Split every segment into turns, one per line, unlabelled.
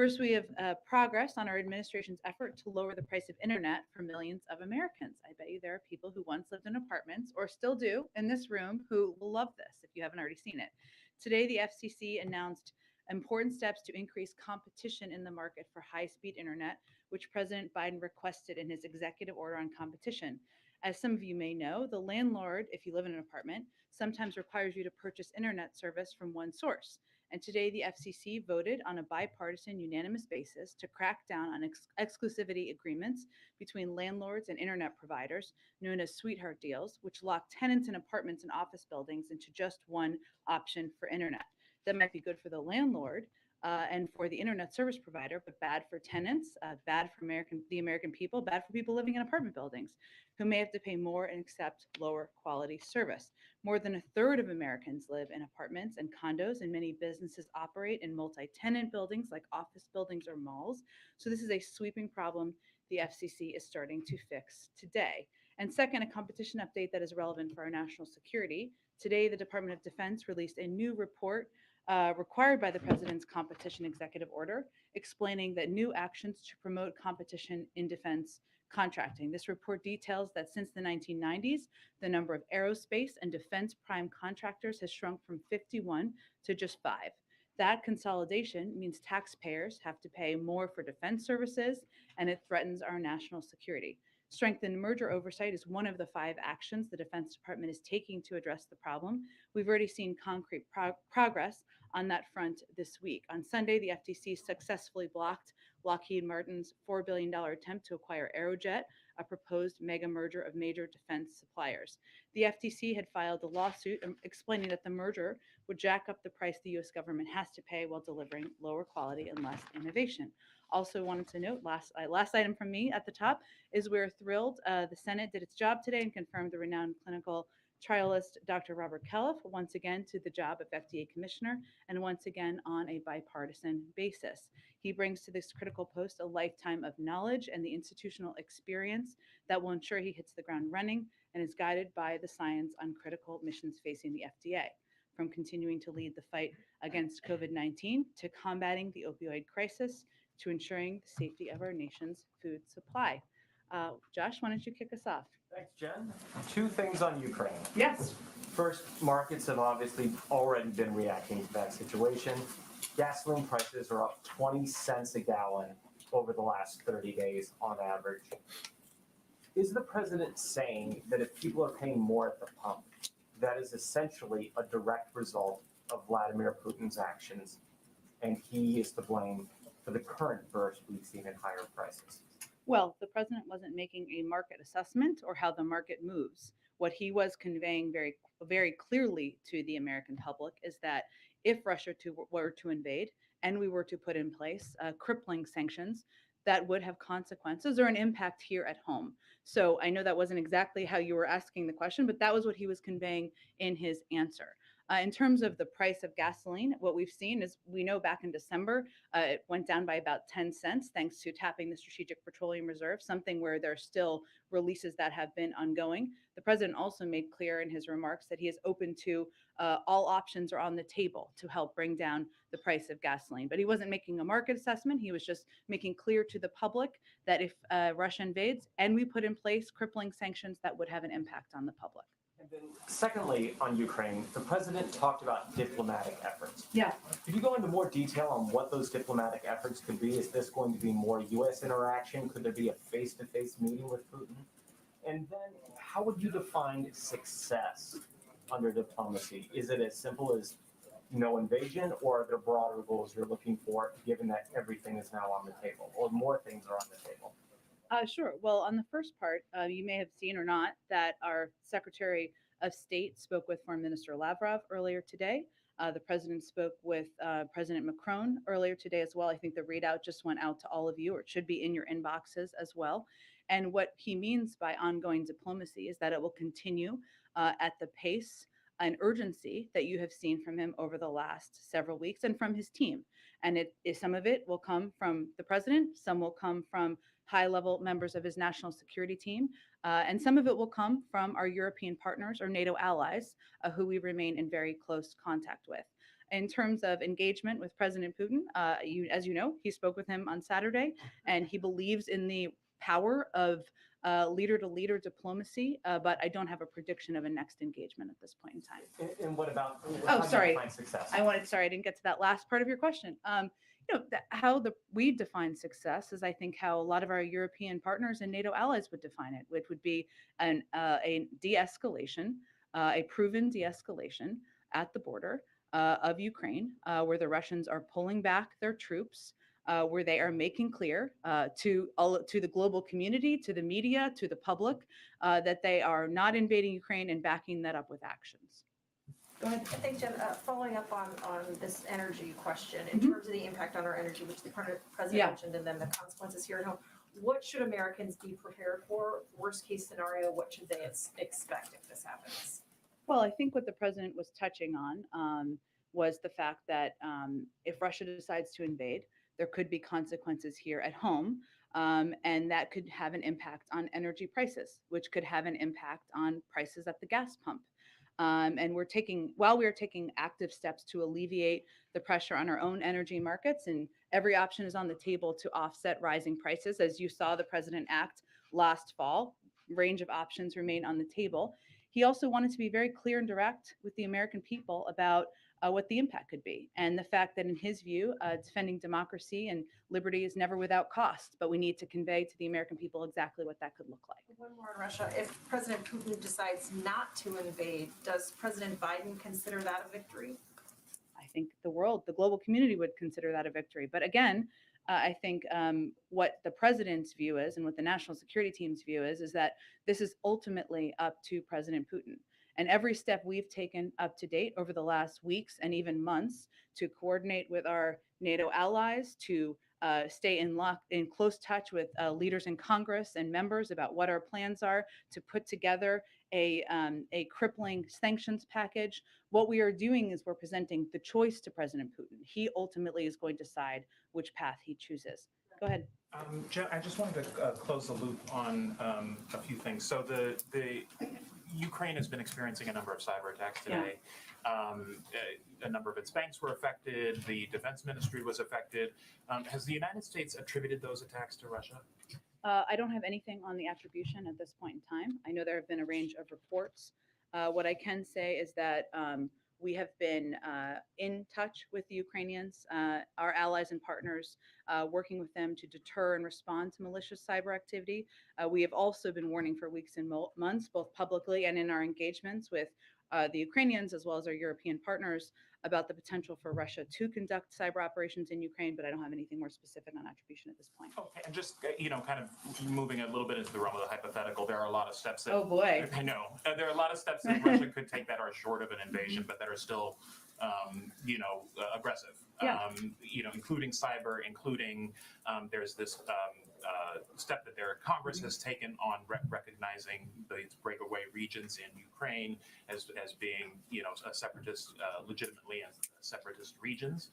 First, we have progress on our administration's effort to lower the price of internet for millions of Americans. I bet you there are people who once lived in apartments or still do in this room who will love this if you haven't already seen it. Today, the FCC announced important steps to increase competition in the market for high-speed internet, which President Biden requested in his executive order on competition. As some of you may know, the landlord, if you live in an apartment, sometimes requires you to purchase internet service from one source. And today, the FCC voted on a bipartisan, unanimous basis to crack down on exclusivity agreements between landlords and internet providers, known as sweetheart deals, which lock tenants in apartments and office buildings into just one option for internet. That might be good for the landlord and for the internet service provider, but bad for tenants, bad for the American people, bad for people living in apartment buildings who may have to pay more and accept lower quality service. More than a third of Americans live in apartments and condos, and many businesses operate in multi-tenant buildings like office buildings or malls. So this is a sweeping problem the FCC is starting to fix today. And second, a competition update that is relevant for our national security. Today, the Department of Defense released a new report required by the president's competition executive order, explaining that new actions to promote competition in defense contracting. This report details that since the 1990s, the number of aerospace and defense prime contractors has shrunk from 51 to just 5. That consolidation means taxpayers have to pay more for defense services, and it threatens our national security. Strengthened merger oversight is one of the 5 actions the Defense Department is taking to address the problem. We've already seen concrete progress on that front this week. On Sunday, the FTC successfully blocked Lockheed Martin's $4 billion attempt to acquire Aerojet, a proposed mega merger of major defense suppliers. The FTC had filed a lawsuit explaining that the merger would jack up the price the U.S. government has to pay while delivering lower quality and less innovation. Also wanted to note, last item from me at the top is we're thrilled the Senate did its job today and confirmed the renowned clinical trialist Dr. Robert Califf once again to the job of FDA Commissioner, and once again on a bipartisan basis. He brings to this critical post a lifetime of knowledge and the institutional experience that will ensure he hits the ground running and is guided by the science on critical missions facing the FDA, from continuing to lead the fight against COVID-19 to combating the opioid crisis to ensuring the safety of our nation's food supply. Josh, why don't you kick us off?
Thanks, Jen. 2 things on Ukraine.
Yes.
First, markets have obviously already been reacting to that situation. Gasoline prices are up 20 cents a gallon over the last 30 days on average. Is the president saying that if people are paying more at the pump, that is essentially a direct result of Vladimir Putin's actions, and he is to blame for the current burst we've seen in higher prices?
Well, the president wasn't making a market assessment or how the market moves. What he was conveying very, very clearly to the American public is that if Russia were to invade and we were to put in place crippling sanctions, that would have consequences or an impact here at home. So I know that wasn't exactly how you were asking the question, but that was what he was conveying in his answer. In terms of the price of gasoline, what we've seen is we know back in December, it went down by about 10 cents thanks to tapping the Strategic Petroleum Reserve, something where there are still releases that have been ongoing. The president also made clear in his remarks that he is open to all options are on the table to help bring down the price of gasoline. But he wasn't making a market assessment. He was just making clear to the public that if Russia invades and we put in place crippling sanctions, that would have an impact on the public.
And then secondly, on Ukraine, the president talked about diplomatic efforts.
Yeah.
Could you go into more detail on what those diplomatic efforts could be? Is this going to be more U.S. interaction? Could there be a face-to-face meeting with Putin? And then how would you define success under diplomacy? Is it as simple as no invasion, or are there broader goals you're looking for, given that everything is now on the table, or more things are on the table?
Sure. Well, on the first part, you may have seen or not that our Secretary of State spoke with Foreign Minister Lavrov earlier today. The president spoke with President Macron earlier today as well. I think the readout just went out to all of you, or it should be in your inboxes as well. And what he means by ongoing diplomacy is that it will continue at the pace and urgency that you have seen from him over the last several weeks and from his team. And some of it will come from the president, some will come from high-level members of his national security team, and some of it will come from our European partners or NATO allies, who we remain in very close contact with. in terms of engagement with President Putin, as you know, he spoke with him on Saturday, and he believes in the power of leader-to-leader diplomacy, but I don't have a prediction of a next engagement at this point in time.
And what about?
Oh,
how do you
sorry.
define success?
Sorry, I didn't get to that last part of your question. We define success is, I think, how a lot of our European partners and NATO allies would define it, which would be a de-escalation, a proven de-escalation at the border of Ukraine, where the Russians are pulling back their troops, where they are making clear to the global community, to the media, to the public, that they are not invading Ukraine and backing that up with actions. Go ahead.
I think, Jen, following up on this energy question, in terms of the impact on our energy, which the president mentioned, and then the consequences here at home, what should Americans be prepared for? Worst case scenario, what should they expect if this happens?
Well, I think what the president was touching on was the fact that if Russia decides to invade, there could be consequences here at home, and that could have an impact on energy prices, which could have an impact on prices at the gas pump. And while we are taking active steps to alleviate the pressure on our own energy markets, and every option is on the table to offset rising prices. As you saw the president act last fall, range of options remain on the table. He also wanted to be very clear and direct with the American people about what the impact could be, and the fact that in his view, defending democracy and liberty is never without cost, but we need to convey to the American people exactly what that could look like.
One more on Russia. If President Putin decides not to invade, does President Biden consider that a victory?
I think the global community would consider that a victory. But again, I think what the president's view is, and what the national security team's view is that this is ultimately up to President Putin. And every step we've taken up to date over the last weeks and even months to coordinate with our NATO allies, to stay in close touch with leaders in Congress and members about what our plans are, to put together a crippling sanctions package. What we are doing is we're presenting the choice to President Putin. He ultimately is going to decide which path he chooses. Go ahead.
Jen, I just wanted to close the loop on a few things. So the Ukraine has been experiencing a number of cyber attacks today. Yeah. A number of its banks were affected. The defense ministry was affected. Has the United States attributed those attacks to Russia?
I don't have anything on the attribution at this point in time. I know there have been a range of reports. What I can say is that we have been in touch with the Ukrainians, our allies and partners, working with them to deter and respond to malicious cyber activity. We have also been warning for weeks and months, both publicly and in our engagements with the Ukrainians, as well as our European partners, about the potential for Russia to conduct cyber operations in Ukraine, but I don't have anything more specific on attribution at this point.
Okay, and just, kind of moving a little bit into the realm of the hypothetical, there are a lot of steps that...
Oh, boy.
I know. There are a lot of steps that Russia could take that are short of an invasion, but that are still, aggressive.
Yeah.
Including cyber, including there's this step that Congress has taken on recognizing these breakaway regions in Ukraine as being, a separatist, legitimately as separatist regions.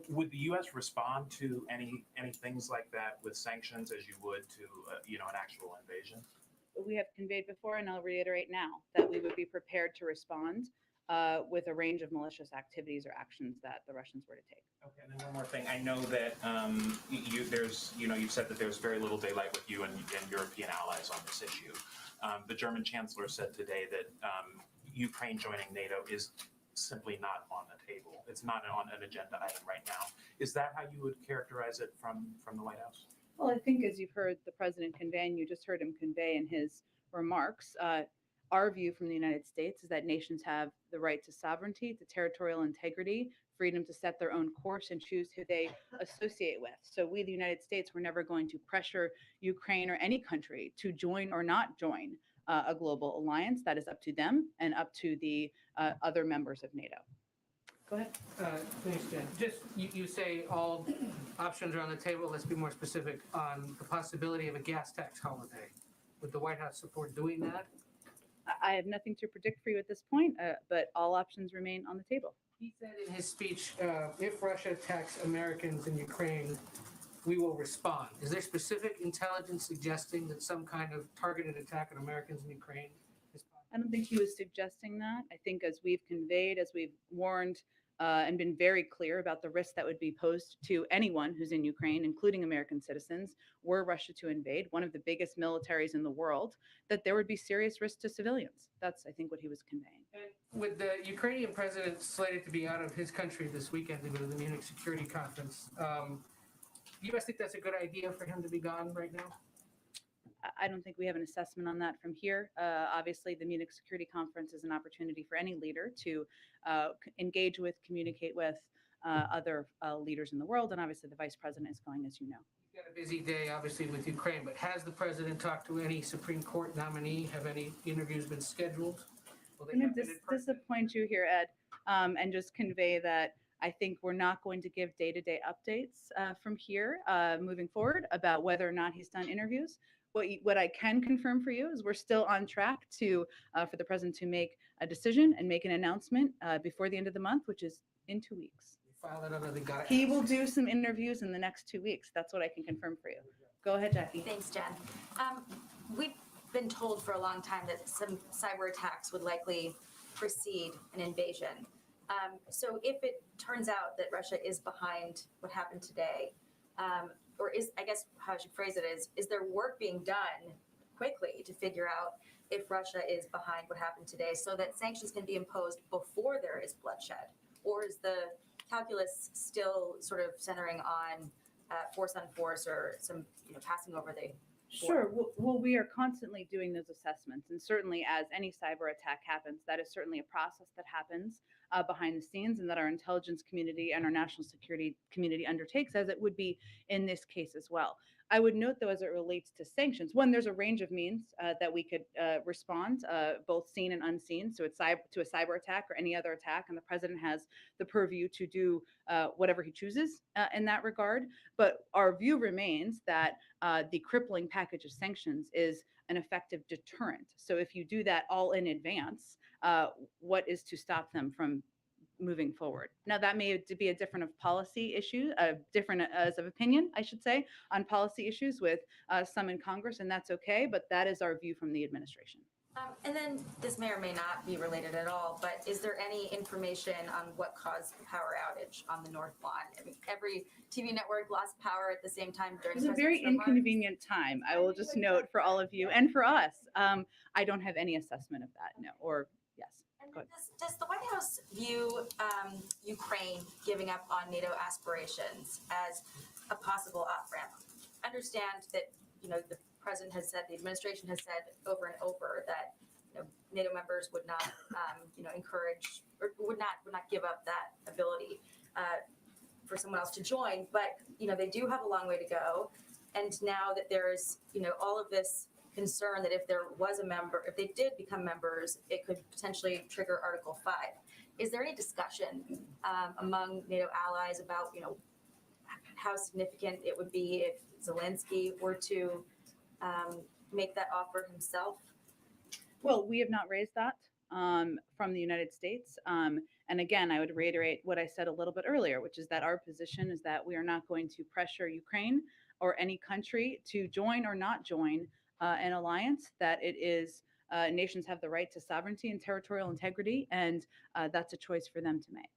Would the U.S. respond to any things like that with sanctions as you would to, an actual invasion?
We have conveyed before, and I'll reiterate now, that we would be prepared to respond with a range of malicious activities or actions that the Russians were to take.
Okay, and then one more thing. I know that you've said that there's very little daylight with you and European allies on this issue. The German chancellor said today that Ukraine joining NATO is simply not on the table. It's not on an agenda item right now. Is that how you would characterize it from the White House?
Well, I think as you've heard the president convey, and you just heard him convey in his remarks, our view from the United States is that nations have the right to sovereignty, to territorial integrity, freedom to set their own course and choose who they associate with. So we, the United States, we're never going to pressure Ukraine or any country to join or not join a global alliance. That is up to them and up to the other members of NATO. Go ahead.
Thanks, Jen. Just, you say all options are on the table. Let's be more specific on the possibility of a gas tax holiday. Would the White House support doing that?
I have nothing to predict for you at this point, but all options remain on the table.
He said in his speech, if Russia attacks Americans in Ukraine, we will respond. Is there specific intelligence suggesting that some kind of targeted attack on Americans in Ukraine is possible?
I don't think he was suggesting that. I think as we've conveyed, as we've warned and been very clear about the risk that would be posed to anyone who's in Ukraine, including American citizens, were Russia to invade one of the biggest militaries in the world, that there would be serious risk to civilians. That's, I think, what he was conveying.
And with the Ukrainian president slated to be out of his country this weekend to go to the Munich Security Conference, you guys think that's a good idea for him to be gone right now?
I don't think we have an assessment on that from here. Obviously, the Munich Security Conference is an opportunity for any leader to engage with, communicate with other leaders in the world, and obviously the vice president is going, as you know.
You've got a busy day, obviously, with Ukraine, but has the president talked to any Supreme Court nominee? Have any interviews been scheduled? Will they
I'm going
happen
to
in person?
disappoint you here, Ed, and just convey that I think we're not going to give day-to-day updates from here moving forward about whether or not he's done interviews. What I can confirm for you is we're still on track to for the president to make a decision and make an announcement before the end of the month, which is in 2 weeks.
File that under the guy.
He will do some interviews in the next 2 weeks. That's what I can confirm for you. Go ahead, Jackie.
Thanks, Jen. We've been told for a long time that some cyber attacks would likely precede an invasion. So if it turns out that Russia is behind what happened today, or is, I guess how I should phrase it is there work being done quickly to figure out if Russia is behind what happened today so that sanctions can be imposed before there is bloodshed? Or is the calculus still sort of centering on force on force or some, passing over the
Sure. Well, we are constantly doing those assessments. And certainly as any cyber attack happens, that is certainly a process that happens behind the scenes and that our intelligence community and our national security community undertakes, as it would be in this case as well. I would note, though, as it relates to sanctions, one, there's a range of means that we could respond, both seen and unseen. So it's to a cyber attack or any other attack, and the president has the purview to do whatever he chooses in that regard. But our view remains that the crippling package of sanctions is an effective deterrent. So if you do that all in advance, what is to stop them from moving forward? Now, that may be a different of policy issue, different as of opinion, I should say, on policy issues with some in Congress, and that's okay, but that is our view from the administration.
And then this may or may not be related at all, but is there any information on what caused the power outage on the North Lawn? I mean, every TV network lost power at the same time during.
It was a very inconvenient time, I will just note, for all of you and for us. I don't have any assessment of that, no, or yes.
And does the White House view Ukraine giving up on NATO aspirations as a possible off-ramp? Understand that, the president has said, the administration has said over and over that NATO members would not, encourage or would not give up that ability for someone else to join. But they do have a long way to go, and now that there's all of this concern that if there was a member, if they did become members, it could potentially trigger Article 5. Is there any discussion among NATO allies about how significant it would be if Zelensky were to make that offer himself?
Well, we have not raised that from the United States. And again, I would reiterate what I said a little bit earlier, which is that our position is that we are not going to pressure Ukraine or any country to join or not join an alliance, that it is nations have the right to sovereignty and territorial integrity, and that's a choice for them to make.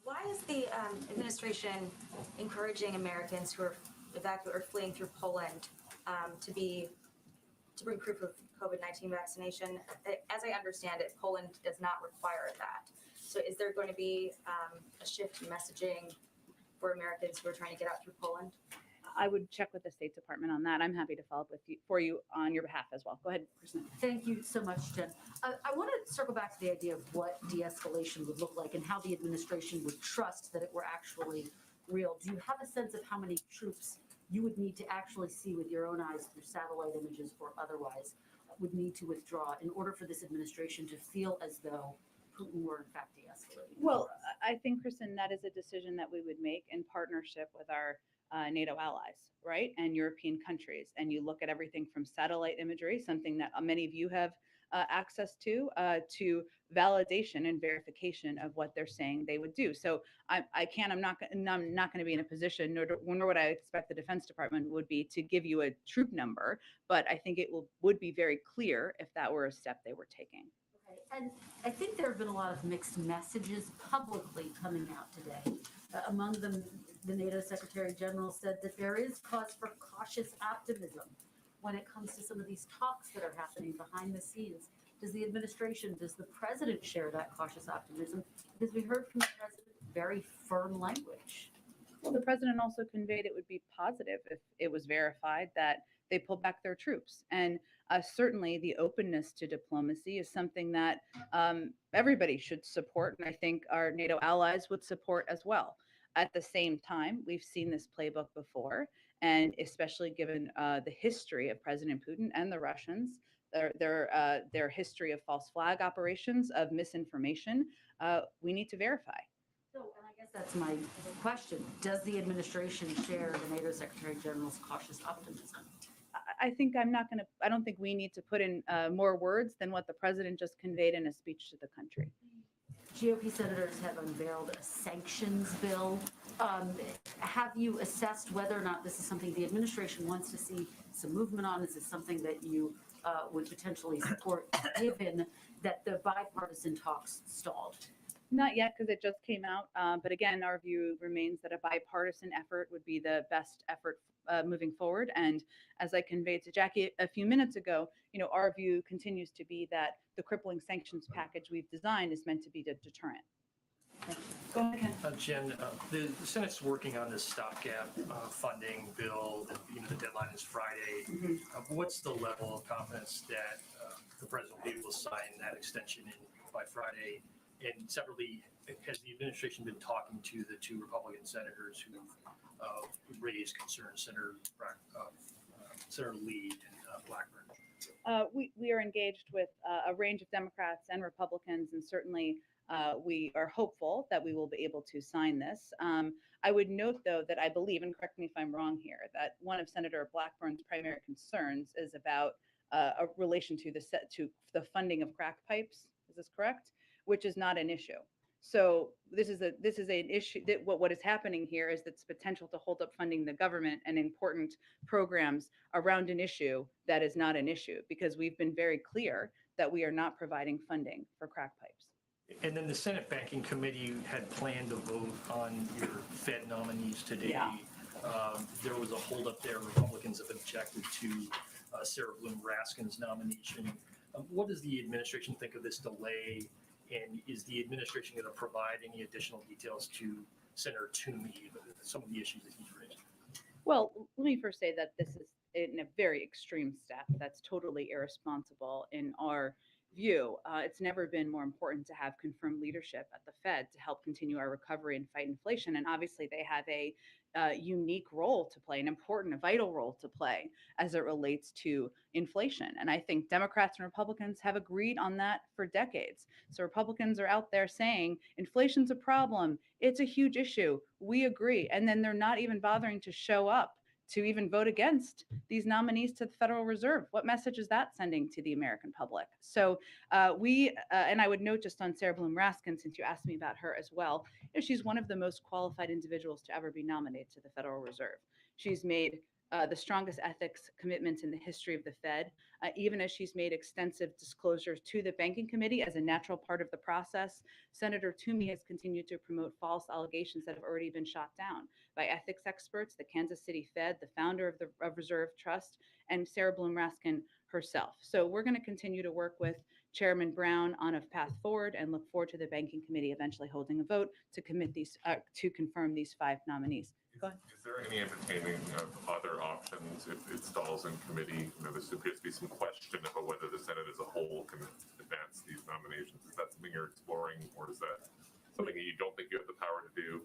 Why is the administration encouraging Americans who are evacuating or fleeing through Poland to bring proof of COVID-19 vaccination? As I understand it, Poland does not require that. So is there going to be a shift in messaging for Americans who are trying to get out through Poland?
I would check with the State Department on that. I'm happy to follow up for you on your behalf as well. Go ahead, Kristen.
Thank you so much, Jen. I want to circle back to the idea of what de-escalation would look like and how the administration would trust that it were actually real. Do you have a sense of how many troops you would need to actually see with your own eyes through satellite images or otherwise would need to withdraw in order for this administration to feel as though Putin were in fact de-escalating?
Well, I think, Kristen, that is a decision that we would make in partnership with our NATO allies, right, and European countries. And you look at everything from satellite imagery, something that many of you have access to validation and verification of what they're saying they would do. So I'm not going to be in a position, nor would I expect the Defense Department would be, to give you a troop number. But I think it would be very clear if that were a step they were taking.
Okay.
And I think there have been a lot of mixed messages publicly coming out today. Among them, the NATO Secretary General said that there is cause for cautious optimism when it comes to some of these talks that are happening behind the scenes. Does the president share that cautious optimism? Because we heard from the president very firm language.
Well, the president also conveyed it would be positive if it was verified that they pull back their troops. And certainly the openness to diplomacy is something that everybody should support. And I think our NATO allies would support as well. At the same time, we've seen this playbook before, and especially given the history of President Putin and the Russians, their history of false flag operations, of misinformation, we need to verify.
So, and I guess that's my question. Does the administration share the NATO Secretary General's cautious optimism?
I don't think we need to put in more words than what the president just conveyed in a speech to the country.
GOP senators have unveiled a sanctions bill. Have you assessed whether or not this is something the administration wants to see some movement on? Is this something that you would potentially support, given that the bipartisan talks stalled?
Not yet, because it just came out. But again, our view remains that a bipartisan effort would be the best effort moving forward. And as I conveyed to Jackie a few minutes ago, our view continues to be that the crippling sanctions package we've designed is meant to be the deterrent. Thank you. Go ahead, Ken.
Jen, the Senate's working on this stopgap funding bill. The deadline is Friday.
Mm-hmm.
What's the level of confidence that the president will be able to sign that extension by Friday? And separately, has the administration been talking to the two Republican senators who raised concerns, Senator Lee and Blackburn?
We are engaged with a range of Democrats and Republicans, and certainly we are hopeful that we will be able to sign this. I would note, though, that I believe, and correct me if I'm wrong here, that one of Senator Blackburn's primary concerns is about a relation to the funding of crack pipes. Is this correct? Which is not an issue. So this is an issue that what is happening here is that's potential to hold up funding the government and important programs around an issue that is not an issue, because we've been very clear that we are not providing funding for crack pipes.
And then the Senate Banking Committee had planned to vote on your Fed nominees today.
Yeah.
There was a holdup there. Republicans have objected to Sarah Bloom Raskin's nomination. What does the administration think of this delay? And is the administration going to provide any additional details to Senator Toomey, some of the issues that he's raised?
Well, let me first say that this is in a very extreme step. That's totally irresponsible in our view. It's never been more important to have confirmed leadership at the Fed to help continue our recovery and fight inflation. And obviously they have a unique role to play, a vital role to play as it relates to inflation. And I think Democrats and Republicans have agreed on that for decades. So Republicans are out there saying inflation's a problem. It's a huge issue. We agree. And then they're not even bothering to show up to even vote against these nominees to the Federal Reserve. What message is that sending to the American public? So and I would note just on Sarah Bloom Raskin, since you asked me about her as well, she's one of the most qualified individuals to ever be nominated to the Federal Reserve. She's made the strongest ethics commitments in the history of the Fed, even as she's made extensive disclosures to the Banking Committee as a natural part of the process. Senator Toomey has continued to promote false allegations that have already been shot down by ethics experts, the Kansas City Fed, the founder of the Reserve Trust, and Sarah Bloom Raskin herself. So we're going to continue to work with Chairman Brown on a path forward and look forward to the Banking Committee eventually holding a vote to confirm these 5 nominees. Go ahead.
Is there any entertaining of other options if it stalls in committee? There appears to be some question about whether the Senate as a whole can advance these nominations. Is that something you're exploring, or is that something that you don't think you have the power to do?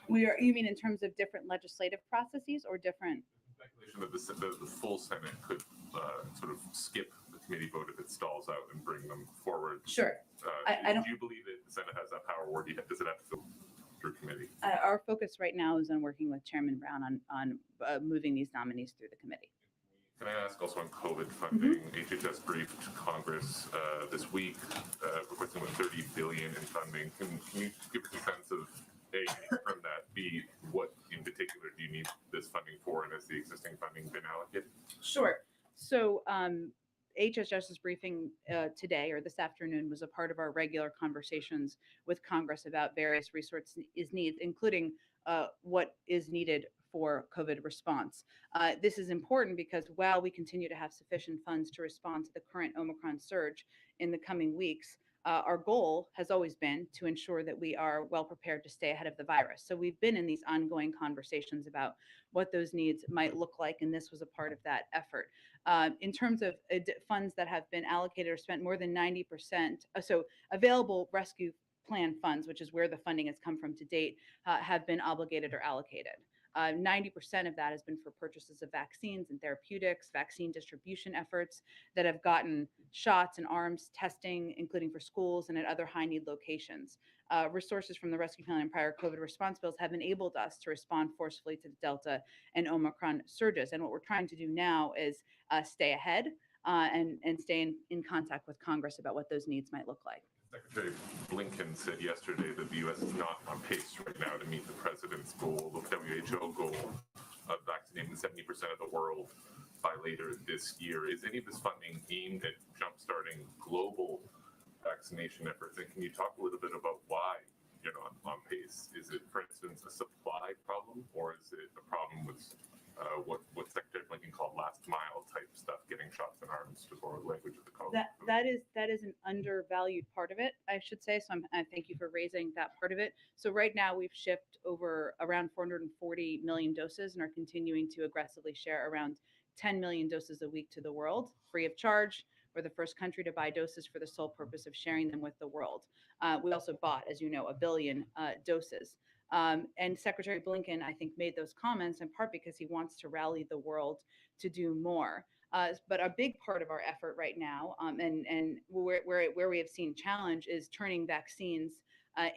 You mean in terms of different legislative processes or different?
Speculation that the full Senate could sort of skip the committee vote if it stalls out and bring them forward.
Sure.
Do you believe that the Senate has that power, or does it have to go through committee?
Our focus right now is on working with Chairman Brown on moving these nominees through the committee.
Can I ask also on COVID funding? HHS briefed Congress this week requesting about $30 billion in funding. Can you give us a sense of A, from that, B, what in particular do you need this funding for, and has the existing funding been allocated?
Sure. So HHS's briefing today or this afternoon was a part of our regular conversations with Congress about various resource needs, including what is needed for COVID response. This is important because while we continue to have sufficient funds to respond to the current Omicron surge in the coming weeks, our goal has always been to ensure that we are well prepared to stay ahead of the virus. So we've been in these ongoing conversations about what those needs might look like, and this was a part of that effort. In terms of funds that have been allocated or spent, more than 90%, so available rescue plan funds, which is where the funding has come from to date, have been obligated or allocated. 90% of that has been for purchases of vaccines and therapeutics, vaccine distribution efforts that have gotten shots and arms testing, including for schools and at other high need locations. Resources from the rescue plan and prior COVID response bills have enabled us to respond forcefully to the Delta and Omicron surges. And what we're trying to do now is stay ahead and stay in contact with Congress about what those needs might look like.
Secretary Blinken said yesterday that the U.S. is not on pace right now to meet the president's goal, the WHO goal of vaccinating 70% of the world by later this year. Is any of this funding aimed at jumpstarting global vaccination efforts? And can you talk a little bit about why you're not on pace? Is it, for instance, a supply problem, or is it a problem with what Secretary Blinken called last mile type stuff, getting shots in arms, to borrow the language of the college?
That is an undervalued part of it, I should say. So I thank you for raising that part of it. So right now we've shipped around 440 million doses and are continuing to aggressively share around 10 million doses a week to the world, free of charge. We're the first country to buy doses for the sole purpose of sharing them with the world. We also bought, as you know, 1 billion doses. And Secretary Blinken, I think, made those comments in part because he wants to rally the world to do more. But a big part of our effort right now, and where we have seen challenge, is turning vaccines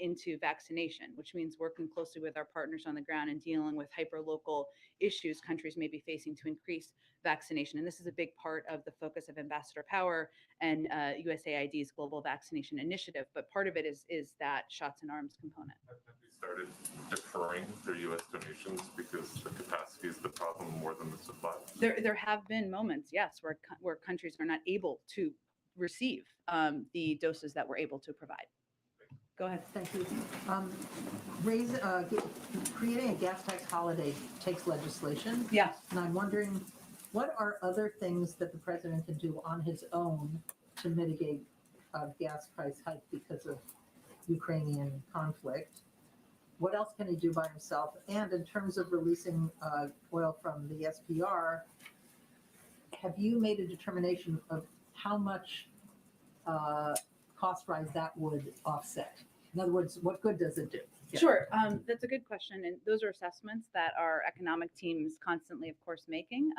into vaccination, which means working closely with our partners on the ground and dealing with hyperlocal issues countries may be facing to increase vaccination. And this is a big part of the focus of Ambassador Power and USAID's Global Vaccination Initiative. But part of it is that shots in arms component.
Have we started deferring their U.S. donations because the capacity is the problem more than the supply?
There have been moments, yes, where countries are not able to receive the doses that we're able to provide. Go ahead.
Thank you. Creating a gas tax holiday takes legislation.
Yeah.
And I'm wondering, what are other things that the president can do on his own to mitigate gas price hike because of Ukrainian conflict? What else can he do by himself? And in terms of releasing oil from the SPR, have you made a determination of how much cost rise that would offset? In other words, what good does it do? Yeah.
Sure. That's a good question. And those are assessments that our economic team is constantly, of course, making.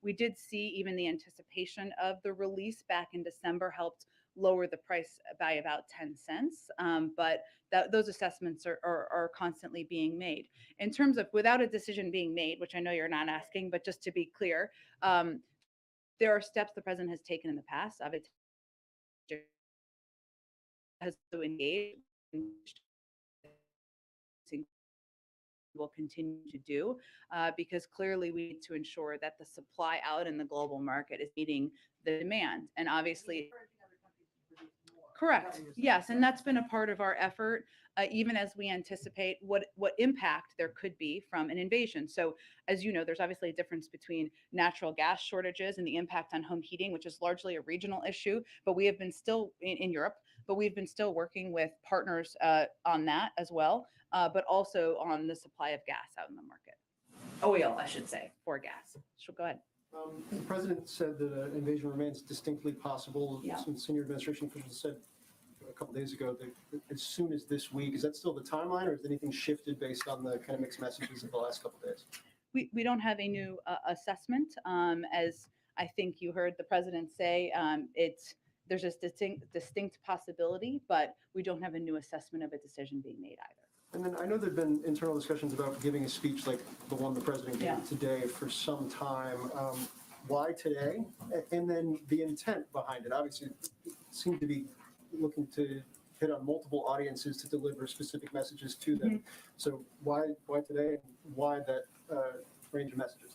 We did see even the anticipation of the release back in December helped lower the price by about 10 cents. But those assessments are constantly being made. In terms of without a decision being made, which I know you're not asking, but just to be clear, there are steps the president has taken in the past. Obviously, has to engage, will continue to do, because clearly we need to ensure that the supply out in the global market is meeting the demand. And obviously, correct. Yes, and that's been a part of our effort, even as we anticipate what impact there could be from an invasion. So as you know, there's obviously a difference between natural gas shortages and the impact on home heating, which is largely a regional issue, but we have been still in Europe, but we've been still working with partners on that as well, but also on the supply of gas out in the market. Oil, I should say, for gas. So go ahead.
The president said that an invasion remains distinctly possible.
Yeah.
Some senior administration officials said a couple days ago that as soon as this week. Is that still the timeline, or has anything shifted based on the kind of mixed messages of the last couple of days?
We don't have a new assessment. As I think you heard the president say, there's a distinct possibility, but we don't have a new assessment of a decision being made either.
And then I know there have been internal discussions about giving a speech like the one the president gave today for some time. Why today? And then the intent behind it. Obviously, it seemed to be looking to hit on multiple audiences to deliver specific messages to them. So why today, and why that range of messages?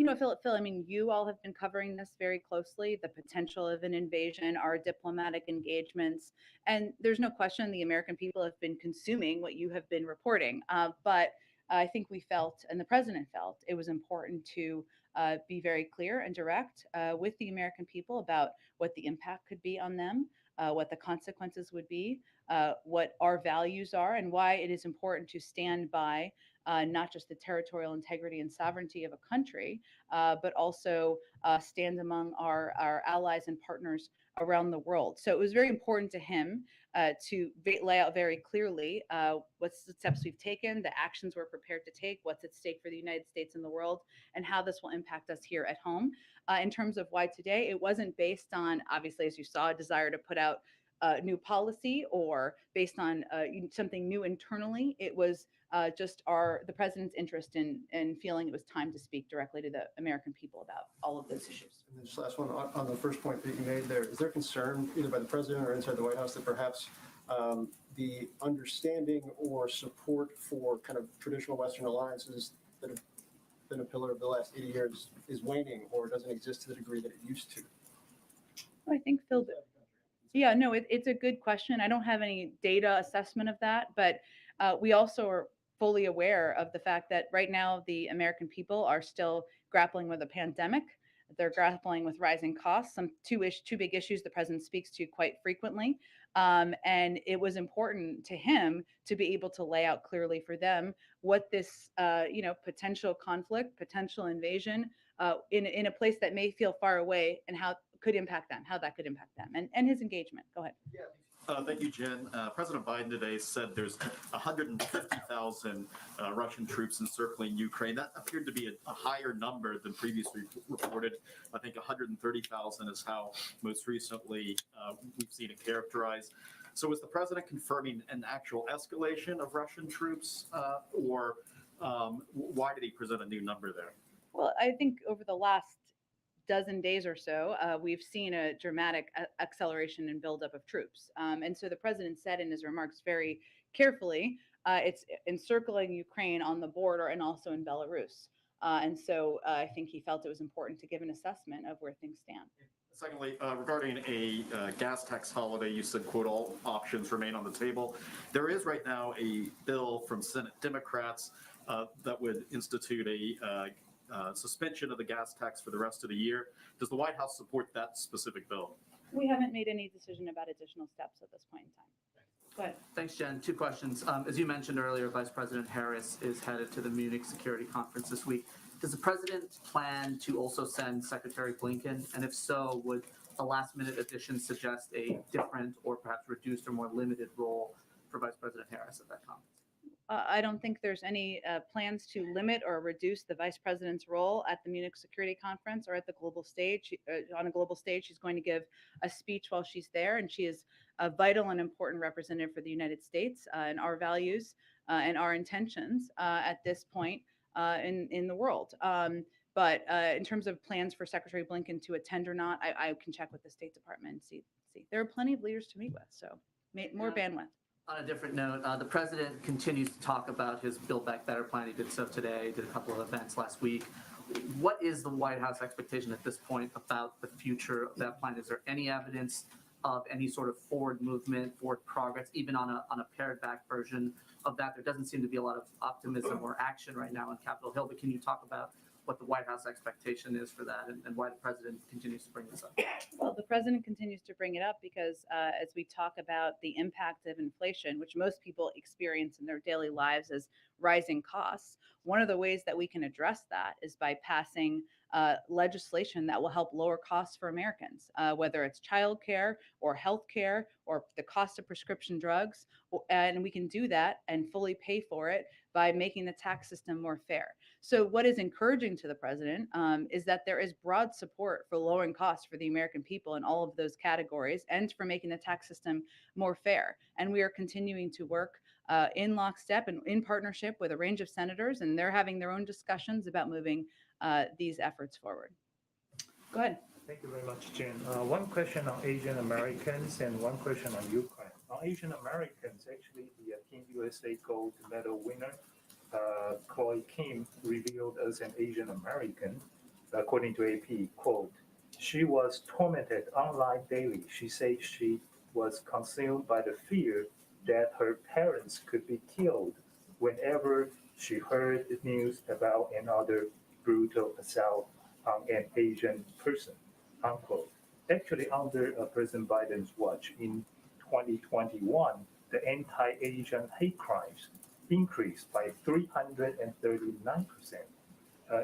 Phil, I mean, you all have been covering this very closely, the potential of an invasion, our diplomatic engagements, and there's no question the American people have been consuming what you have been reporting. But I think we felt, and the president felt, it was important to be very clear and direct with the American people about what the impact could be on them, what the consequences would be, what our values are, and why it is important to stand by not just the territorial integrity and sovereignty of a country, but also stand among our allies and partners around the world. So it was very important to him to lay out very clearly what's the steps we've taken, the actions we're prepared to take, what's at stake for the United States and the world, and how this will impact us here at home. In terms of why today, it wasn't based on, obviously, as you saw, a desire to put out new policy or based on something new internally. It was just the president's interest in feeling it was time to speak directly to the American people about all of those issues.
And then just last one on the first point that you made there, is there concern either by the president or inside the White House that perhaps the understanding or support for kind of traditional Western alliances that have been a pillar of the last 80 years is waning or doesn't exist to the degree that it used to?
I think Phil, yeah, no, it's a good question. I don't have any data assessment of that, but we also are fully aware of the fact that right now the American people are still grappling with a pandemic. They're grappling with rising costs, some two big issues the president speaks to quite frequently. And it was important to him to be able to lay out clearly for them what this, potential conflict, potential invasion in a place that may feel far away and how could impact them, how that could impact them, and his engagement. Go ahead.
Thank you, Jen. President Biden today said there's 150,000 Russian troops encircling Ukraine. That appeared to be a higher number than previously reported. I think 130,000 is how most recently we've seen it characterized. So is the president confirming an actual escalation of Russian troops, or why did he present a new number there?
Well, I think over the last dozen days or so, we've seen a dramatic acceleration and buildup of troops. And so the president said in his remarks very carefully, it's encircling Ukraine on the border and also in Belarus. And so I think he felt it was important to give an assessment of where things stand.
Secondly, regarding a gas tax holiday, you said, quote, all options remain on the table. There is right now a bill from Senate Democrats that would institute a suspension of the gas tax for the rest of the year. Does the White House support that specific bill?
We haven't made any decision about additional steps at this point in time. Go ahead.
Thanks, Jen. Two questions. As you mentioned earlier, Vice President Harris is headed to the Munich Security Conference this week. Does the president plan to also send Secretary Blinken? And if so, would a last-minute addition suggest a different or perhaps reduced or more limited role for Vice President Harris at that conference?
I don't think there's any plans to limit or reduce the vice president's role at the Munich Security Conference or at the global stage. On a global stage, she's going to give a speech while she's there, and she is a vital and important representative for the United States and our values and our intentions at this point in the world. But in terms of plans for Secretary Blinken to attend or not, I can check with the State Department and see. There are plenty of leaders to meet with, so more bandwidth.
On a different note, the president continues to talk about his Build Back Better plan. He did so today, did a couple of events last week. What is the White House expectation at this point about the future of that plan? Is there any evidence of any sort of forward movement, forward progress, even on a pared back version of that? There doesn't seem to be a lot of optimism or action right now on Capitol Hill, but can you talk about what the White House expectation is for that and why the president continues to bring this up?
Well, the president continues to bring it up because as we talk about the impact of inflation, which most people experience in their daily lives as rising costs, one of the ways that we can address that is by passing legislation that will help lower costs for Americans, whether it's childcare or healthcare or the cost of prescription drugs. And we can do that and fully pay for it by making the tax system more fair. So what is encouraging to the president is that there is broad support for lowering costs for the American people in all of those categories and for making the tax system more fair. And we are continuing to work in lockstep and in partnership with a range of senators, and they're having their own discussions about moving these efforts forward. Go ahead.
Thank you very much, Jen. One question on Asian Americans and one question on Ukraine. On Asian Americans, actually, the Team USA gold medal winner, Chloe Kim, revealed as an Asian American. according to AP, quote, she was tormented online daily. She said she was consumed by the fear that her parents could be killed whenever she heard the news about another brutal assault on an Asian person, unquote. Actually, under President Biden's watch in 2021, the anti-Asian hate crimes increased by 339%.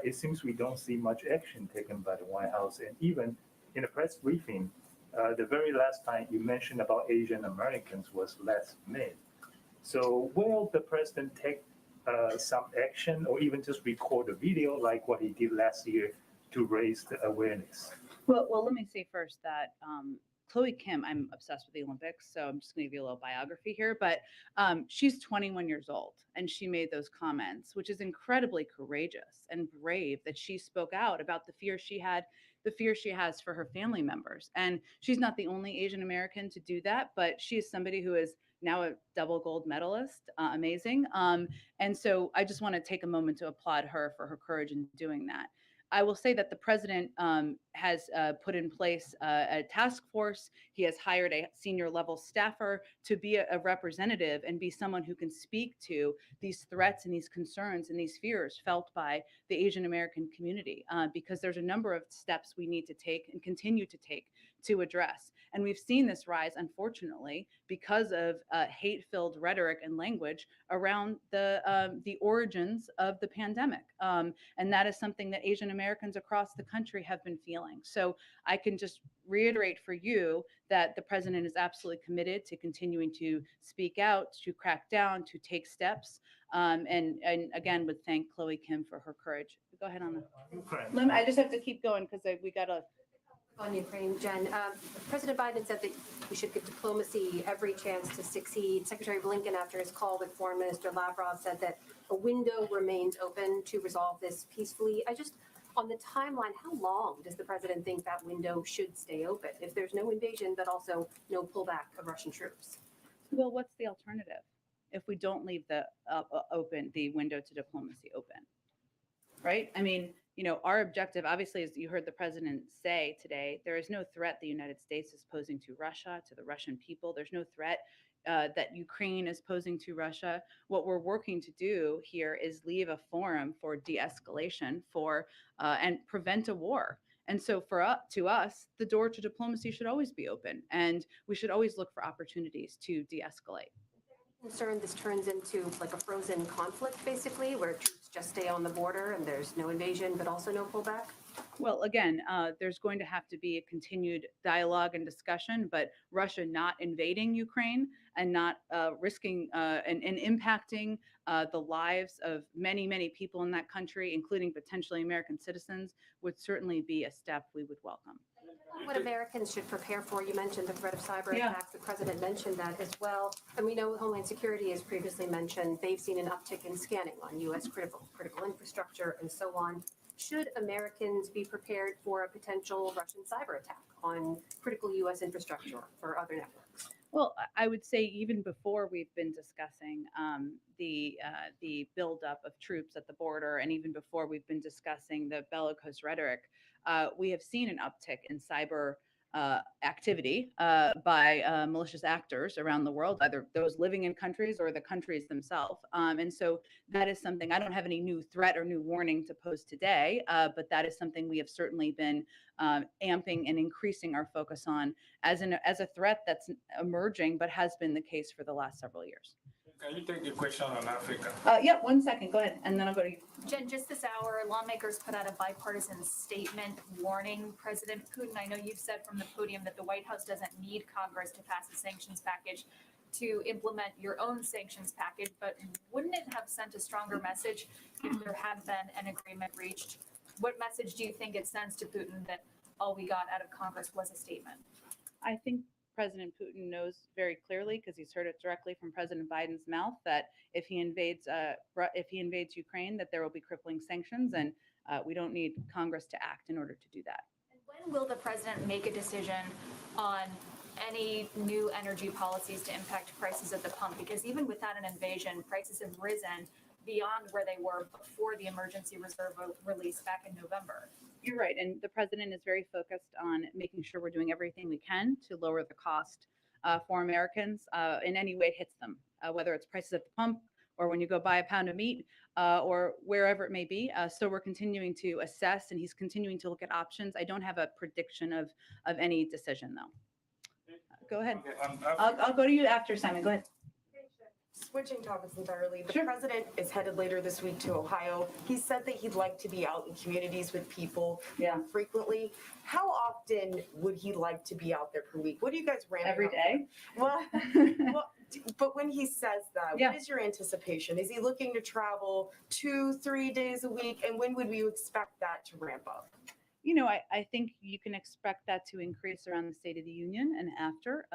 It seems we don't see much action taken by the White House. And even in a press briefing, the very last time you mentioned about Asian Americans was last May. So will the president take some action or even just record a video like what he did last year to raise the awareness?
Well, let me say first that Chloe Kim, I'm obsessed with the Olympics, so I'm just going to give you a little biography here. But she's 21 years old, and she made those comments, which is incredibly courageous and brave that she spoke out about the fear she had, the fear she has for her family members. And she's not the only Asian American to do that, but she is somebody who is now a double gold medalist. Amazing. And so I just want to take a moment to applaud her for her courage in doing that. I will say that the president has put in place a task force. He has hired a senior level staffer to be a representative and be someone who can speak to these threats and these concerns and these fears felt by the Asian American community, because there's a number of steps we need to take and continue to take to address. And we've seen this rise, unfortunately, because of hate-filled rhetoric and language around the origins of the pandemic. And that is something that Asian Americans across the country have been feeling. So I can just reiterate for you that the president is absolutely committed to continuing to speak out, to crack down, to take steps. And again, would thank Chloe Kim for her courage. Go ahead, Anna. I just have to keep going because we got to.
On Ukraine, Jen, President Biden said that we should give diplomacy every chance to succeed. Secretary Blinken, after his call with Foreign Minister Lavrov, said that a window remains open to resolve this peacefully. On the timeline, how long does the president think that window should stay open if there's no invasion, but also no pullback of Russian troops?
Well, what's the alternative if we don't leave the window to diplomacy open? Right? I mean, our objective, obviously, as you heard the president say today, there is no threat the United States is posing to Russia, to the Russian people. There's no threat that Ukraine is posing to Russia. What we're working to do here is leave a forum for de-escalation and prevent a war. And so to us, the door to diplomacy should always be open, and we should always look for opportunities to de-escalate.
Concerned this turns into like a frozen conflict, basically, where troops just stay on the border and there's no invasion, but also no pullback?
Well, again, there's going to have to be a continued dialogue and discussion, but Russia not invading Ukraine and not risking and impacting the lives of many, many people in that country, including potentially American citizens, would certainly be a step we would welcome.
What Americans should prepare for, you mentioned the threat of cyber attacks. The president mentioned that as well. And we know Homeland Security has previously mentioned they've seen an uptick in scanning on U.S. critical infrastructure and so on. Should Americans be prepared for a potential Russian cyber attack on critical U.S. infrastructure or other networks?
Well, I would say even before we've been discussing the buildup of troops at the border, and even before we've been discussing the bellicose rhetoric, we have seen an uptick in cyber activity by malicious actors around the world, either those living in countries or the countries themselves. And so that is something, I don't have any new threat or new warning to pose today, but that is something we have certainly been amping and increasing our focus on as a threat that's emerging, but has been the case for the last several years.
Can you take the question on Africa?
Yeah, 1 second, go ahead, and then I'll go to you.
Jen, just this hour, lawmakers put out a bipartisan statement warning President Putin. I know you've said from the podium that the White House doesn't need Congress to pass a sanctions package to implement your own sanctions package, but wouldn't it have sent a stronger message if there had been an agreement reached? What message do you think it sends to Putin that all we got out of Congress was a statement?
I think President Putin knows very clearly, because he's heard it directly from President Biden's mouth, that if he invades Ukraine, that there will be crippling sanctions, and we don't need Congress to act in order to do that.
And when will the president make a decision on any new energy policies to impact prices at the pump? Because even without an invasion, prices have risen beyond where they were before the emergency reserve release back in November.
You're right, and the president is very focused on making sure we're doing everything we can to lower the cost for Americans in any way it hits them, whether it's prices at the pump or when you go buy a pound of meat or wherever it may be. So we're continuing to assess, and he's continuing to look at options. I don't have a prediction of any decision, though. Go ahead. I'll go to you after, Simon. Go ahead.
Switching topics entirely, the president is headed later this week to Ohio. He said that he'd like to be out in communities with people frequently. How often would he like to be out there per week? What do you guys ramp
Every
up
day?
Well, but when he says that, what is your anticipation? Is he looking to travel 2-3 days a week? And when would we expect that to ramp up?
You know, I think you can expect that to increase around the State of the Union and after.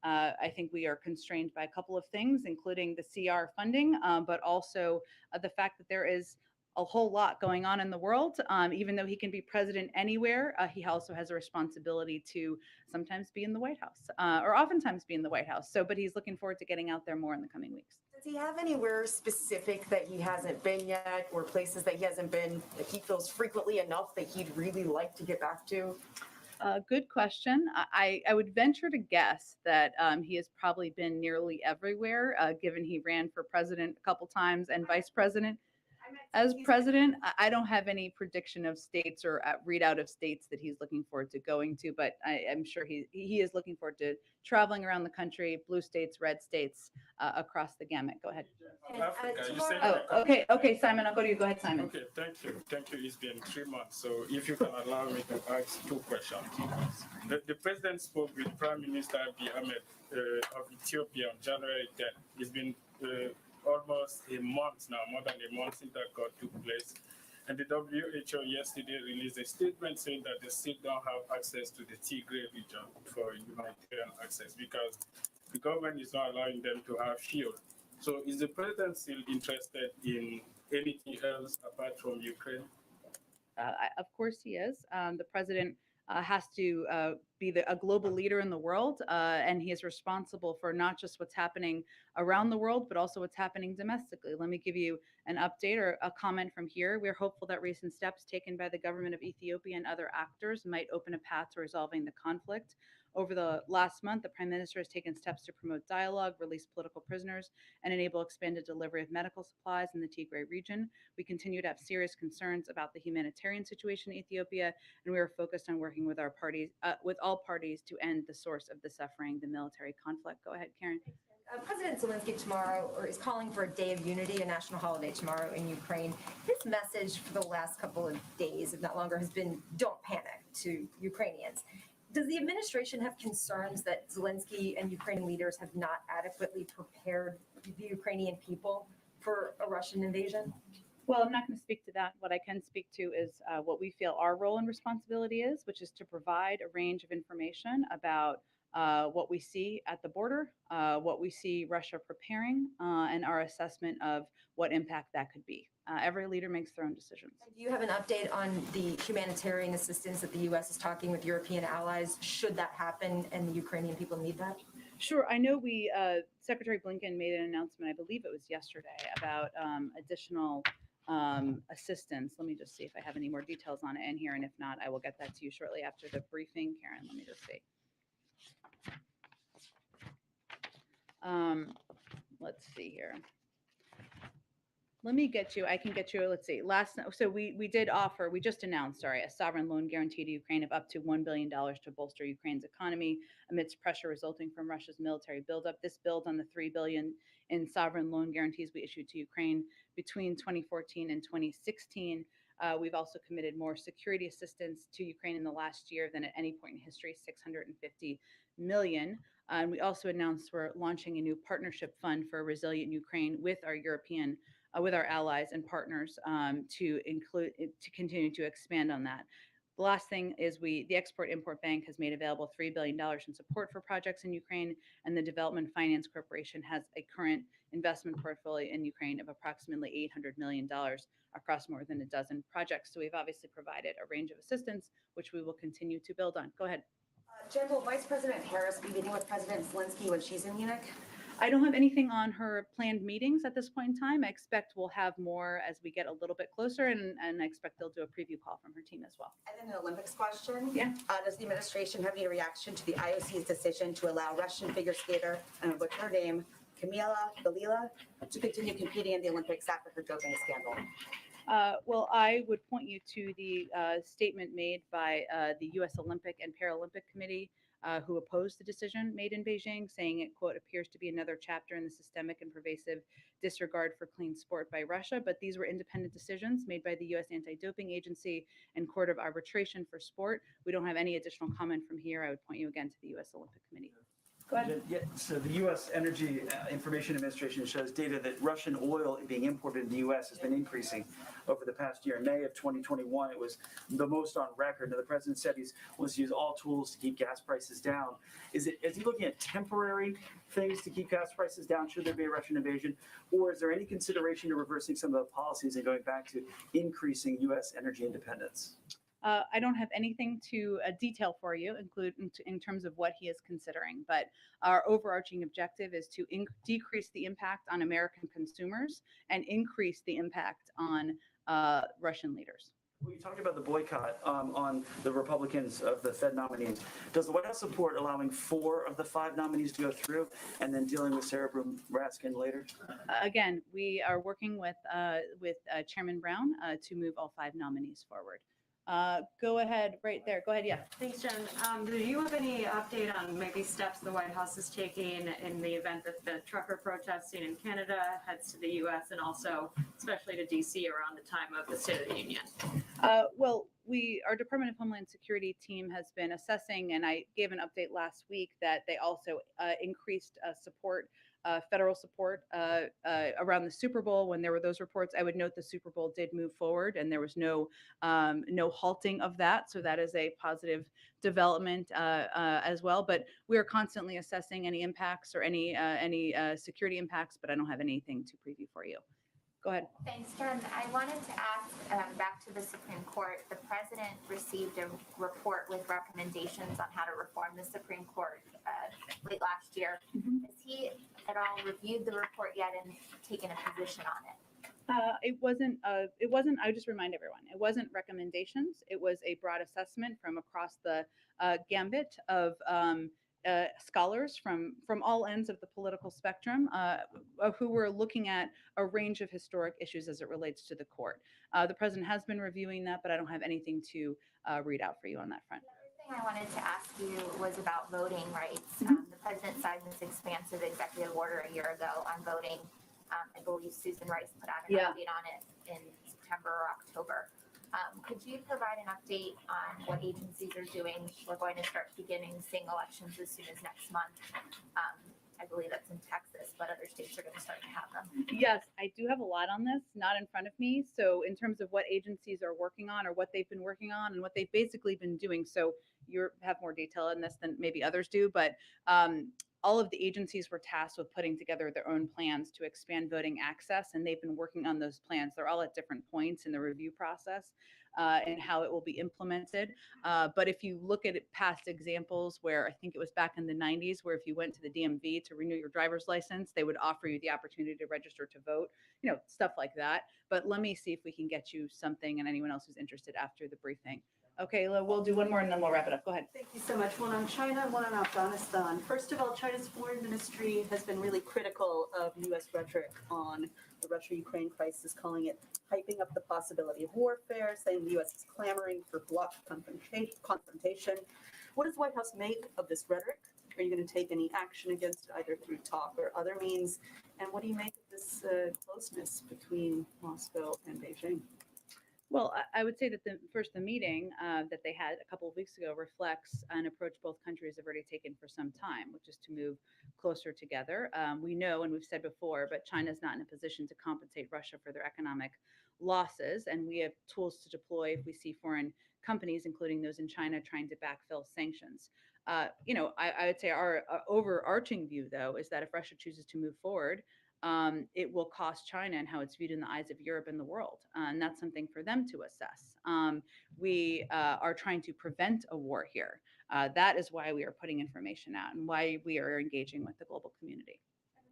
I think we are constrained by a couple of things, including the CR funding, but also the fact that there is a whole lot going on in the world. Even though he can be president anywhere, he also has a responsibility to sometimes be in the White House, or oftentimes be in the White House. So, but he's looking forward to getting out there more in the coming weeks.
Does he have anywhere specific that he hasn't been yet, or places that he hasn't been that he feels frequently enough that he'd really like to get back to?
Good question. I would venture to guess that he has probably been nearly everywhere, given he ran for president a couple times and vice president. As president, I don't have any prediction of states or readout of states that he's looking forward to going to, but I'm sure he is looking forward to traveling around the country, blue states, red states, across the gamut. Go ahead. Okay, Simon, I'll go to you. Go ahead, Simon.
Okay, thank you. It's been 3 months, so if you can allow me to ask 2 questions. The president spoke with Prime Minister Abiy Ahmed of Ethiopia on January 10th. It's been almost a month now, more than a month since that got took place. And the WHO yesterday released a statement saying that they still don't have access to the Tigray region for humanitarian access because the government is not allowing them to have fuel. So is the president still interested in anything else apart from Ukraine?
Of course he is. The president has to be a global leader in the world, and he is responsible for not just what's happening around the world, but also what's happening domestically. Let me give you an update or a comment from here. We're hopeful that recent steps taken by the government of Ethiopia and other actors might open a path to resolving the conflict. Over the last month, the Prime Minister has taken steps to promote dialogue, release political prisoners, and enable expanded delivery of medical supplies in the Tigray region. We continue to have serious concerns about the humanitarian situation in Ethiopia, and we are focused on working with all parties to end the source of the suffering, the military conflict. Go ahead, Karen.
President Zelensky tomorrow is calling for a day of unity, a national holiday tomorrow in Ukraine. His message for the last couple of days, if not longer, has been don't panic to Ukrainians. Does the administration have concerns that Zelensky and Ukrainian leaders have not adequately prepared the Ukrainian people for a Russian invasion?
Well, I'm not going to speak to that. What I can speak to is what we feel our role and responsibility is, which is to provide a range of information about what we see at the border, what we see Russia preparing, and our assessment of what impact that could be. Every leader makes their own decisions.
Do you have an update on the humanitarian assistance that the U.S. is talking with European allies? Should that happen and the Ukrainian people need that?
Sure. I know Secretary Blinken made an announcement, I believe it was yesterday, about additional assistance. Let me just see if I have any more details on it in here, and if not, I will get that to you shortly after the briefing. Karen, let me just see. Let's see here. Let me get you, I can get you, let's see, so we just announced, a sovereign loan guarantee to Ukraine of up to $1 billion to bolster Ukraine's economy amidst pressure resulting from Russia's military buildup. This builds on the $3 billion in sovereign loan guarantees we issued to Ukraine between 2014 and 2016. We've also committed more security assistance to Ukraine in the last year than at any point in history, $650 million. And we also announced we're launching a new partnership fund for a resilient Ukraine with our allies and partners to continue to expand on that. The last thing is the Export-Import Bank has made available $3 billion in support for projects in Ukraine, and the Development Finance Corporation has a current investment portfolio in Ukraine of approximately $800 million across more than a dozen projects. So we've obviously provided a range of assistance, which we will continue to build on. Go ahead.
Jen, will Vice President Harris be meeting with President Zelensky when she's in Munich?
I don't have anything on her planned meetings at this point in time. I expect we'll have more as we get a little bit closer, and I expect they'll do a preview call from her team as well.
And then an Olympics question.
Yeah.
Does the administration have any reaction to the IOC's decision to allow Russian figure skater, and what's her name, Kamila Galila, to continue competing in the Olympics after her doping scandal?
Well, I would point you to the statement made by the U.S. Olympic and Paralympic Committee, who opposed the decision made in Beijing, saying it, quote, appears to be another chapter in the systemic and pervasive disregard for clean sport by Russia. But these were independent decisions made by the U.S. Anti-Doping Agency and Court of Arbitration for Sport. We don't have any additional comment from here. I would point you again to the U.S. Olympic Committee. Go ahead.
Yeah, so the U.S. Energy Information Administration shows data that Russian oil being imported in the U.S. has been increasing over the past year. In May of 2021, it was the most on record. Now, the president said he wants to use all tools to keep gas prices down. Is he looking at temporary things to keep gas prices down should there be a Russian invasion? Or is there any consideration to reversing some of the policies and going back to increasing U.S. energy independence?
I don't have anything to detail for you, in terms of what he is considering, but our overarching objective is to decrease the impact on American consumers and increase the impact on Russian leaders.
Well, you talked about the boycott on the Republicans of the Fed nominees. Does the White House support allowing 4 of the 5 nominees to go through and then dealing with Sarah Bloom Raskin later?
Again, we are working with Chairman Brown to move all 5 nominees forward. Go ahead, right there. Go ahead, yeah.
Thanks, Jen. Do you have any update on maybe steps the White House is taking in the event that the trucker protesting in Canada heads to the U.S. and also especially to D.C. around the time of the State of the Union?
Well, our Department of Homeland Security team has been assessing, and I gave an update last week that they also increased support, federal support around the Super Bowl. When there were those reports, I would note the Super Bowl did move forward, and there was no halting of that. So that is a positive development as well. But we are constantly assessing any impacts or any security impacts, but I don't have anything to preview for you. Go ahead.
Thanks, Jen. I wanted to ask, back to the Supreme Court, the president received a report with recommendations on how to reform the Supreme Court late last year. Has he at all reviewed the report yet and taken a position on it?
It wasn't, I would just remind everyone, it wasn't recommendations. It was a broad assessment from across the gambit of scholars from all ends of the political spectrum who were looking at a range of historic issues as it relates to the court. The president has been reviewing that, but I don't have anything to read out for you on that front.
The other thing I wanted to ask you was about voting rights. The president signed this expansive executive order a year ago on voting. I believe Susan Rice put out an update on it in September or October. Could you provide an update on what agencies are doing? We're going to start beginning seeing elections as soon as next month. I believe that's in Texas, but other states are going to start to have them.
Yes, I do have a lot on this, not in front of me. So in terms of what agencies are working on or what they've been working on and what they've basically been doing. So you have more detail in this than maybe others do, but all of the agencies were tasked with putting together their own plans to expand voting access, and they've been working on those plans. They're all at different points in the review process and how it will be implemented. But if you look at past examples where I think it was back in the 90s, where if you went to the DMV to renew your driver's license, they would offer you the opportunity to register to vote, stuff like that. But let me see if we can get you something and anyone else who's interested after the briefing. Okay, we'll do one more and then we'll wrap it up. Go ahead.
Thank you so much. One on China, one on Afghanistan. First of all, China's foreign ministry has been really critical of U.S. rhetoric on the Russia-Ukraine crisis, calling it hyping up the possibility of warfare, saying the U.S. is clamoring for bloc confrontation. What does the White House make of this rhetoric? Are you going to take any action against it, either through talk or other means? And what do you make of this closeness between Moscow and Beijing?
Well, I would say that the meeting that they had a couple of weeks ago reflects an approach both countries have already taken for some time, which is to move closer together. We know, and we've said before, but China's not in a position to compensate Russia for their economic losses, and we have tools to deploy if we see foreign companies, including those in China, trying to backfill sanctions. I would say our overarching view, though, is that if Russia chooses to move forward, it will cost China and how it's viewed in the eyes of Europe and the world. And that's something for them to assess. We are trying to prevent a war here. That is why we are putting information out and why we are engaging with the global community.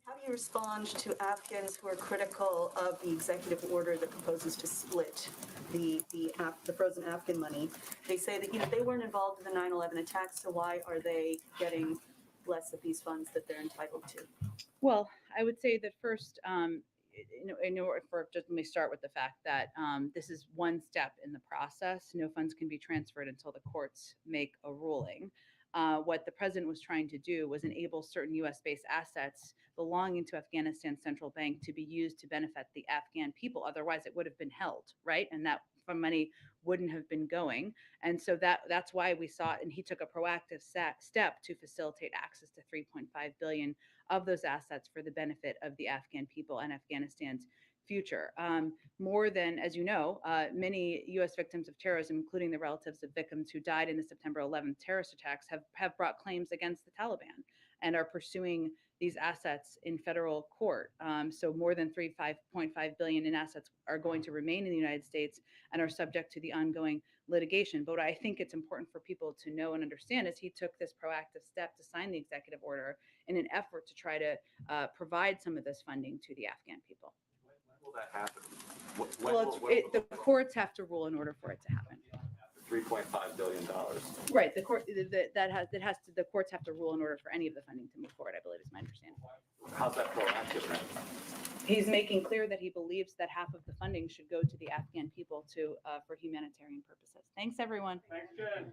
How do you respond to Afghans who are critical of the executive order that proposes to split the frozen Afghan money? They say that, they weren't involved in the 9/11 attacks, so why are they getting less of these funds that they're entitled to?
Well, I would say that first, let me start with the fact that this is one step in the process. No funds can be transferred until the courts make a ruling. What the president was trying to do was enable certain U.S.-based assets belonging to Afghanistan's central bank to be used to benefit the Afghan people. Otherwise, it would have been held, right? And that money wouldn't have been going. And so that's why we saw it. And he took a proactive step to facilitate access to $3.5 billion of those assets for the benefit of the Afghan people and Afghanistan's future. More than, as you know, many U.S. victims of terrorism, including the relatives of victims who died in the September 11th terrorist attacks, have brought claims against the Taliban and are pursuing these assets in federal court. So more than $3.5 billion in assets are going to remain in the United States and are subject to the ongoing litigation. But what I think it's important for people to know and understand is he took this proactive step to sign the executive order in an effort to try to provide some of this funding to the Afghan people.
When will that happen?
The courts have to rule in order for it to happen.
$3.5 billion.
Right. The court the courts have to rule in order for any of the funding to move forward, I believe is my understanding.
How's that proactive then?
He's making clear that he believes that half of the funding should go to the Afghan people for humanitarian purposes. Thanks, everyone.
Thanks, Jen.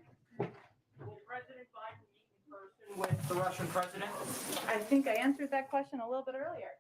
Will President Biden meet in person with the Russian president?
I think I answered that question a little bit earlier.